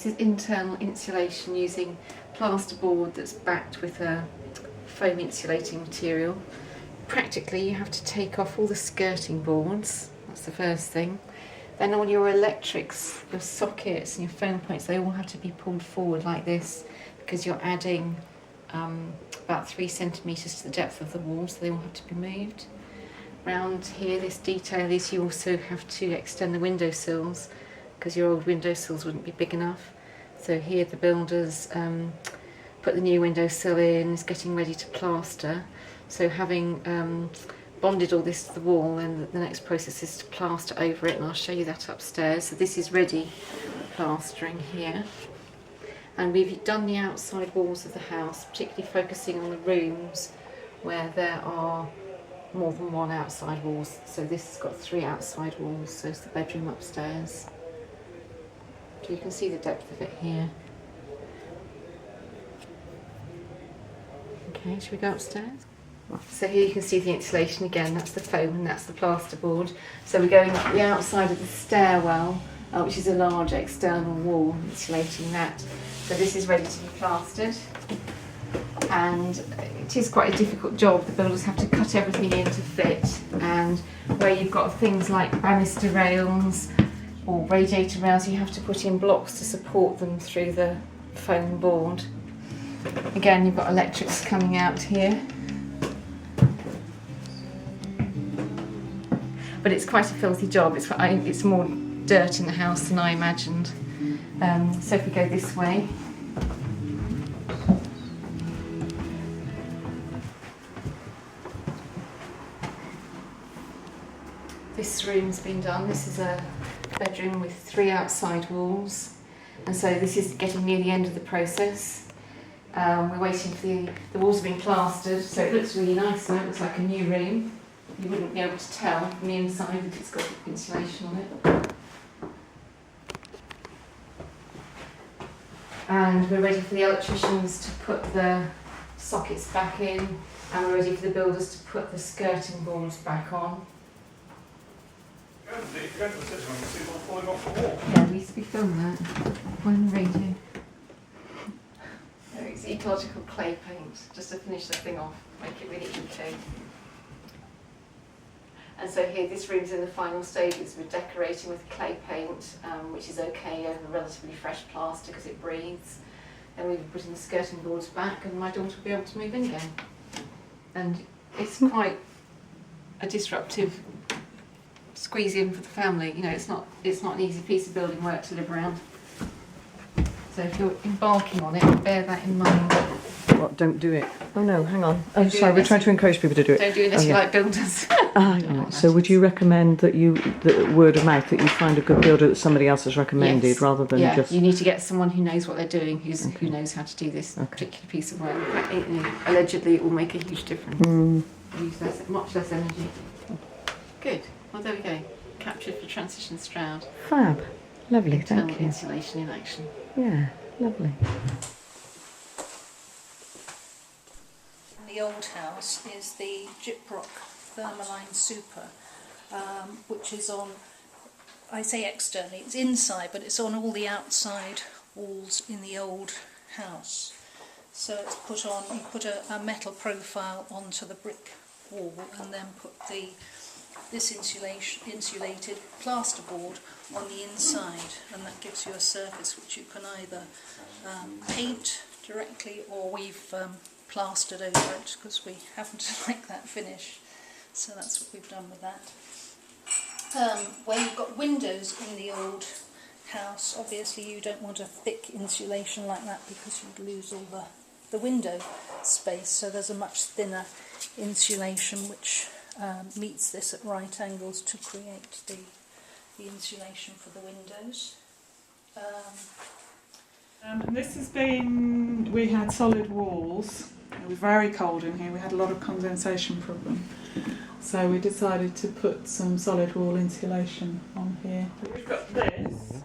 this is internal insulation using plasterboard that's backed with a foam insulating material. Practically you have to take off all the skirting boards, that's the first thing. Then all your electrics, your sockets and your phone points, they all have to be pulled forward like this because you're adding about 3 centimetres to the depth of the wall, so they all have to be moved. Round here, this detail is you also have to extend the windowsills because your old windowsills wouldn't be big enough. So here the builders put the new windowsill in, is getting ready to plaster. So having bonded all this to the wall, then the next process is to plaster over it, and I'll show you that upstairs. So this is ready for plastering here. And we've done the outside walls of the house, particularly focusing on the rooms where there are more than one outside walls. So this has got 3 outside walls, so it's the bedroom upstairs. So you can see the depth of it here. Okay, should we go upstairs? So here you can see the insulation again, that's the foam and that's the plasterboard. So we're going up the outside of the stairwell, which is a large external wall, insulating that. So this is ready to be plastered. And it is quite a difficult job. The builders have to cut everything in to fit, and where you've got things like banister rails or radiator rails, you have to put in blocks to support them through the foam board. Again, you've got electrics coming out here. But it's quite a filthy job. It's more dirt in the house than I imagined. So if we go this way, this room's been done. This is a bedroom with 3 outside walls, and so this is getting near the end of the process. We're waiting for the walls have been plastered, so it looks really nice now. It looks like a new room. You wouldn't be able to tell from the inside that it's got insulation on it. And we're ready for the electricians to put the sockets back in, and we're ready for the builders to put the skirting boards back on. If you go to the sitting room, you see it all falling off the wall. Yeah, we filmed that. One radio. It's ecological clay paint, just to finish the thing off, make it really eco. And so here, this room's in the final stages. We're decorating with clay paint, which is okay over relatively fresh plaster because it breathes. Then we'll be putting the skirting boards back, and my daughter will be able to move in again. And it's quite a disruptive squeeze in for the family. You know, it's not an easy piece of building work to live around. So if you're embarking on it, bear that in mind. What, don't do it? Oh no, hang on. Don't Oh, sorry, we're trying to encourage people to do it. Don't do it unless you like builders. Right. So would you recommend that word of mouth, that you find a good builder that somebody else has recommended, Yes. rather than just... you need to get someone who knows what they're doing, who knows how to do this particular piece of work. Allegedly, it will make a huge difference. Use much less energy. Good. Well, there we go. Captured for Transition Stroud. Fab. Lovely, Internal thank you. insulation in action. Yeah, lovely. The old house is the Gyprock Thermaline Super, which is on, I say externally, it's inside, but it's on all the outside walls in the old house. So it's put on, you put a metal profile onto the brick wall and then put this insulated plasterboard on the inside, and that gives you a surface which you can either paint directly, or we've plastered over it because we happen to like that finish, so that's what we've done with that. Where you've got windows in the old house, obviously you don't want a thick insulation like that because you'd lose all the window space, so there's a much thinner insulation which meets this at right angles to create the insulation for the windows. And this has been, we had solid walls. It was very cold in here. We had a lot of condensation problem. So we decided to put some solid wall insulation on here. We've got this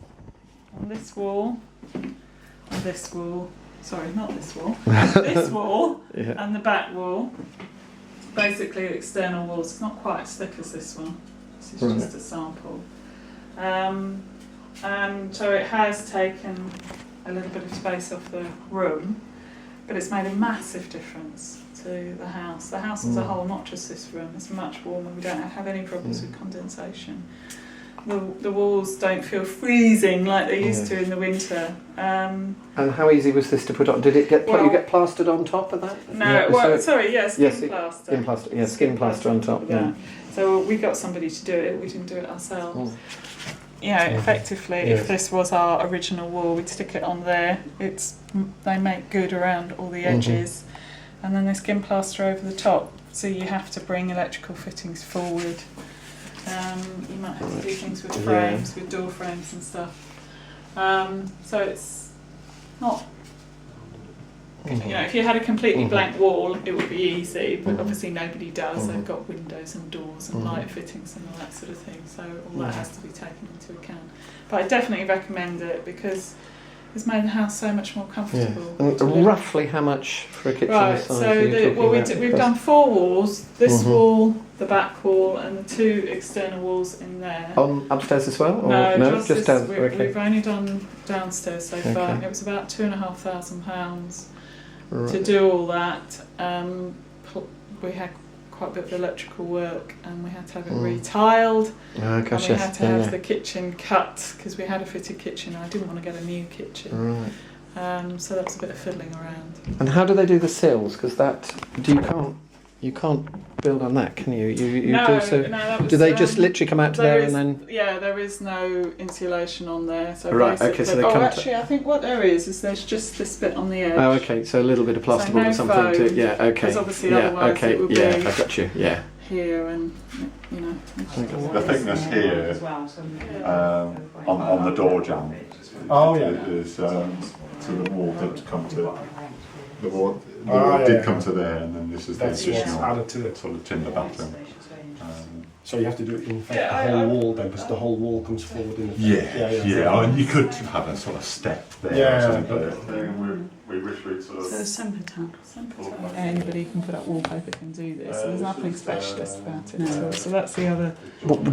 on this wall, on this wall. Sorry, not this wall. This wall and the back wall. Basically external walls. It's not quite as thick as this one. This is just a sample. And so it has taken a little bit of space off the room, but it's made a massive difference to the house. The house as a whole, not just this room, it's much warmer. We don't have any problems with condensation. The walls don't feel freezing like they used to in the winter. And how easy was this to put on? Did it get you get plastered on top of that? No, skin plaster. Skin plaster, yeah, skin plaster on top. Yeah. So we got somebody to do it. We didn't do it ourselves. Effectively, if this was our original wall, we'd stick it on there. They make good around all the edges, and then they skin plaster over the top. So you have to bring electrical fittings forward. You might have to do things with frames, with door frames and stuff. So it's not. If you had a completely blank wall, it would be easy, but obviously nobody does. They've got windows and doors and light fittings and all that sort of thing, so all that has to be taken into account. But I definitely recommend it because it's made the house so much more comfortable. And roughly how much for a kitchen size? So we've done 4 walls, this wall, the back wall, and the 2 external walls in there. On upstairs as well? Or No, just down. We've only done downstairs so far. It was about £2,500 to do all that. We had quite a bit of electrical work, and we had to have it retiled. Oh, gosh, and we had to have the kitchen cut because we had a fitted kitchen. And I didn't want to get a new kitchen. Right. So that was a bit of fiddling around. And how do they do the sills? Because you can't build on that, can you? Do they just literally come out to there and then? Yeah, there is no insulation on there. So right. Okay. So they come. I think what there is there's just this bit on the edge. Oh, okay. So a little bit of plasterboard or something foam, to. Yeah. Okay. Because obviously otherwise it would be. Yeah, I got you. Yeah. Here and the thickness here on the door jamb is to the wall that come to the wall did come to there, and then this is the additional added to it. sort of timber battering. So you have to do it in fact the whole wall then, because the whole wall comes forward in effect. I mean, you could have a sort of step there or something, but we wish we'd sort of... So Sempertan. Anybody who can put up wallpaper can do this, so there's nothing specialist about it at all. So that's the other...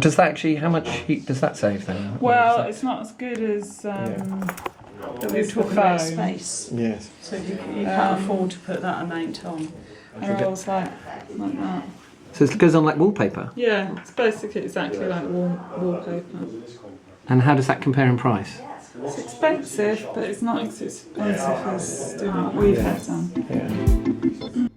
Does that actually, how much heat does that save then? Well, it's not as good as... We're talking about space. Yes. So you can't afford to put that amount on. They're always like that. So it goes on like wallpaper? Yeah, it's basically exactly like wallpaper. And how does that compare in price? It's expensive, but it's not as expensive as doing what we've had done. Yeah.